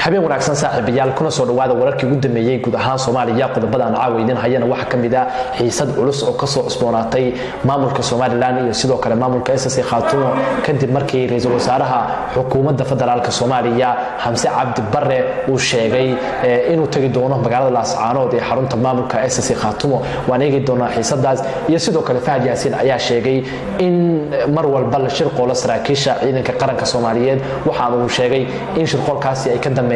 habeen wanaagsan saaxiibayaal kuna soo dhawaada wararkii ugu dambeeyay guud ahaan Soomaaliya qodobada aan caawiydin hayana waxa kamid ah xiisad culus oo ka soo cusboonaatay maamulka Soomaaliland iyo sidoo kale maamulka SSC Khaatumo kadib markii ra'iisul wasaaraha xukuumadda federaalka Soomaaliya Xamse Cabdi Barre uu sheegay inuu tagi doono magaalada Laascaanood ee xarunta maamulka SSC Khaatumo waan eegi doonaa xiisadaas iyo sidoo kale Fahad Yaasiin ayaa sheegay in mar walba la shirqoolo saraakiisha ciidanka qaranka Soomaaliyeed waxa uu sheegay in shirqoolkaasi ay ka dambeeyaan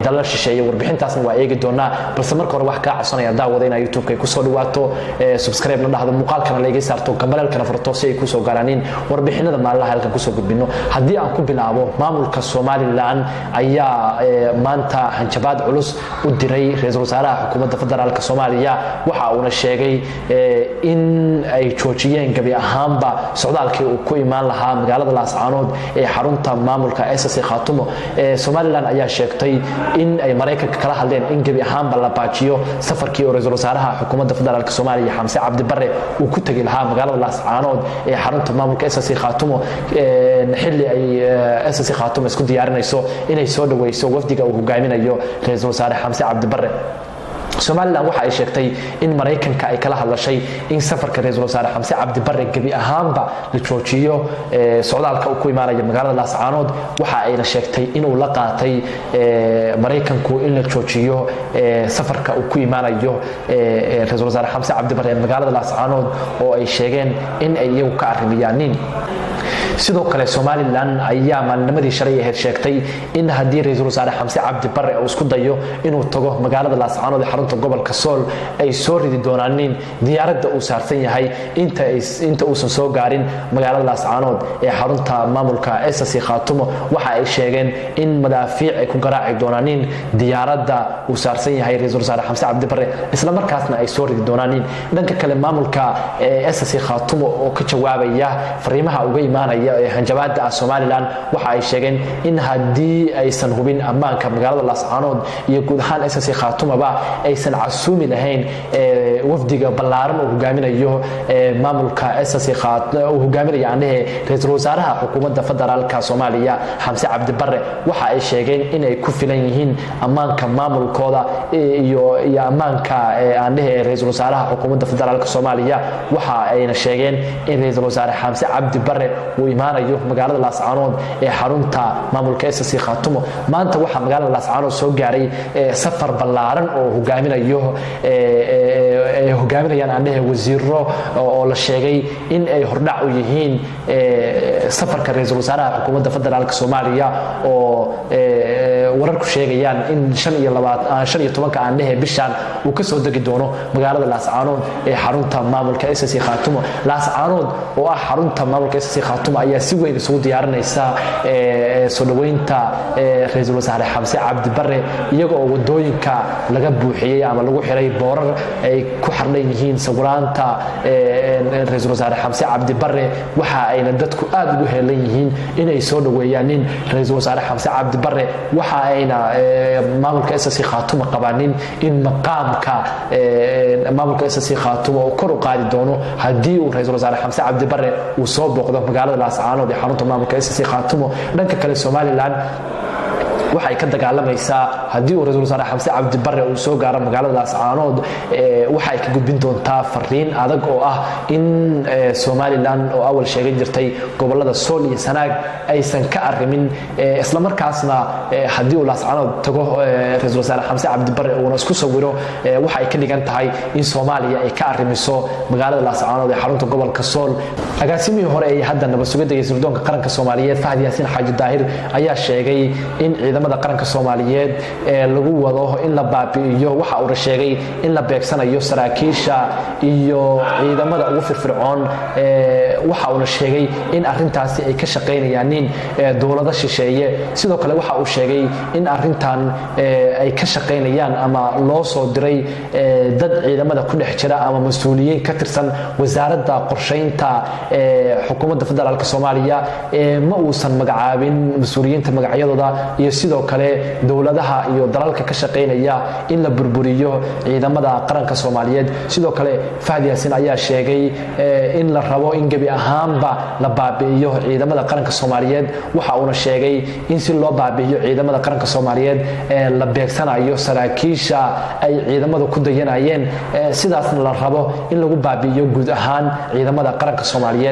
dalal shisheeye warbixintaasna waa eegi doonaa balse marka hore wax ka codsanaya daawada in YouTube-ka ku soo dhawaato subscribe na dhahdo muuqaalkana la iga saarto gambalelkana furto si ay ku soo gaaraan warbixinada maalinlaha halkan ku soo gudbino haddii aan ku bilaabo maamulka Soomaaliland ayaa maanta hanjabaad culus u diray ra'iisul wasaaraha xukuumadda federaalka Soomaaliya waxa uu sheegay in ay joojiyeen gabi ahaanba socdaalkii uu ku imaan lahaa magaalada Laascaanood ee xarunta maamulka SSC Khaatumo Soomaaliland ayaa sheegtay in ay Mareykanka kala hadleen in gabi ahaanba la baajiyo safarkii ra'iisul wasaaraha xukuumadda federaalka Soomaaliya Xamse Cabdi Barre uu ku tagi lahaa magaalada Laascaanood ee xarunta maamulka SSC Khaatumo xilli ay SSC Khaatumo isku diyaarinayso inay soo dhaweyso wafdiga uu hogaaminayo ra'iisul wasaare Xamse Cabdi Barre Soomaaliland waxa ay sheegtay in Mareykanka ay kala hadlashay in safarka ra'iisul wasaare Xamse Cabdi Barre gabi ahaanba la joojiyo socdaalka uu ku imaanayo magaalada Laascaanood waxa ay sheegtay in uu la qaatay Mareykanku in la joojiyo safarka uu ku imaanayo ra'iisul wasaare Xamse Cabdi Barre magaalada Laascaanood oo ay sheegeen in ay iyagu ka arrimiyaan sidoo kale Soomaaliland ayaa maalnimadii shalay ahayd sheegtay in haddii ra'iisul wasaare Xamse Cabdi Barre uu isku dayo inuu tago magaalada Laascaanood ee xarunta gobolka Sool ay soo ridi doonaan diyaaradda uu saarsan yahay inta uusan soo gaarin magaalada Laascaanood ee xarunta maamulka SSC Khaatumo waxa ay sheegeen in madaafiic ay ku garaaci doonaan diyaaradda uu saarsan yahay ra'iisul wasaare Xamse Cabdi Barre isla markaasna ay soo ridi doonaan dhanka kale maamulka SSC Khaatumo oo ka jawaabaya fariimaha uga imaanaya hanjabaada Soomaaliland waxa ay sheegeen in haddii aysan hubin ammaanka magaalada Laascaanood iyo guud ahaan SSC Khaatumoba aysan casuumi lahayn wafdiga ballaaran oo hogaaminayo maamulka SSC Khaatumo oo hogaaminaya ra'iisul wasaaraha xukuumadda federaalka Soomaaliya Xamse Cabdi Barre waxa ay sheegeen in ay ku filan yihiin ammaanka maamulkooda iyo ammaanka ra'iisul wasaaraha xukuumadda federaalka Soomaaliya waxa ayna sheegeen in ra'iisul wasaare Xamse Cabdi Barre uu imaanayo magaalada Laascaanood ee xarunta maamulka SSC Khaatumo maanta waxa magaalada Laascaanood soo gaaray safar ballaaran oo hogaaminayaan wasiiro oo la sheegay in ay hordhac u yihiin safarka ra'iisul wasaaraha xukuumadda federaalka Soomaaliya oo wararku sheegayaan in 15 bishan uu ka soo degi doono magaalada Laascaanood ee xarunta maamulka SSC Khaatumo Laascaanood oo ah xarunta maamulka SSC Khaatumo ayaa si weyn isugu diyaarinaysa soo dhaweynta ra'iisul wasaare Xamse Cabdi Barre iyaga oo wadooyinka laga buuxiyay ama lagu xiray boorar ay ku xarnay yihiin sawiraanta ra'iisul wasaare Xamse Cabdi Barre waxa ayna dadku aad ugu heelan yihiin inay soo dhaweeyaan ra'iisul wasaare Xamse Cabdi Barre waxa ayna maamulka SSC Khaatumo qabaanin in maqaamka maamulka SSC Khaatumo oo kor u qaadi doono haddii uu ra'iisul wasaare Xamse Cabdi Barre uu soo booqdo magaalada Laascaanood ee xarunta maamulka SSC Khaatumo dhanka kale Soomaaliland waxay ka dagaalamaysaa haddii uu ra'iisul wasaare Xamse Cabdi Barre uu soo gaaro magaalada Laascaanood waxay ka gudbin doontaa fariin adag oo ah in Soomaaliland oo awal sheegay jirtay gobolada Sool iyo Sanaag aysan ka arrimin isla markaasna haddii uu Laascaanood tago ra'iisul wasaare Xamse Cabdi Barre uu isku sawiro waxay ka dhigan tahay in Soomaaliya ay ka arrimiso magaalada Laascaanood ee xarunta gobolka Sool agaasimihii hore ee hadda nabad sugidda iyo sirdoonka qaranka Soomaaliyeed Fahad Yaasiin Xaaji Daahir ayaa sheegay in ciidamada qaranka Soomaaliyeed lagu wado in la baabi'iyo waxa uu sheegay in la beegsanayo saraakiisha iyo ciidamada ugu firfircoon waxa uu sheegay in arintaasi ay ka shaqeynayaan dawladda shisheeye sidoo kale waxa uu sheegay in arintan ay ka shaqeynayaan ama loo soo diray dad ciidamada ku dhex jira ama mas'uuliyiin ka tirsan wasaaradda qorsheynta xukuumadda federaalka Soomaaliya ma uusan magacaabin mas'uuliyiinta magacyadooda iyo sidoo kale dowladaha iyo dalalka ka shaqeynaya in la burburiyo ciidamada qaranka Soomaaliyeed sidoo kale Fahad Yaasin ayaa sheegay in la rabo in gabi ahaanba la baabi'iyo ciidamada qaranka Soomaaliyeed waxa uu sheegay in si loo baabi'iyo ciidamada qaranka Soomaaliyeed la beegsanayo saraakiisha ay ciidamadu ku dayanayeen sidaasna la rabo in lagu baabi'iyo guud ahaan ciidamada qaranka Soomaaliyeed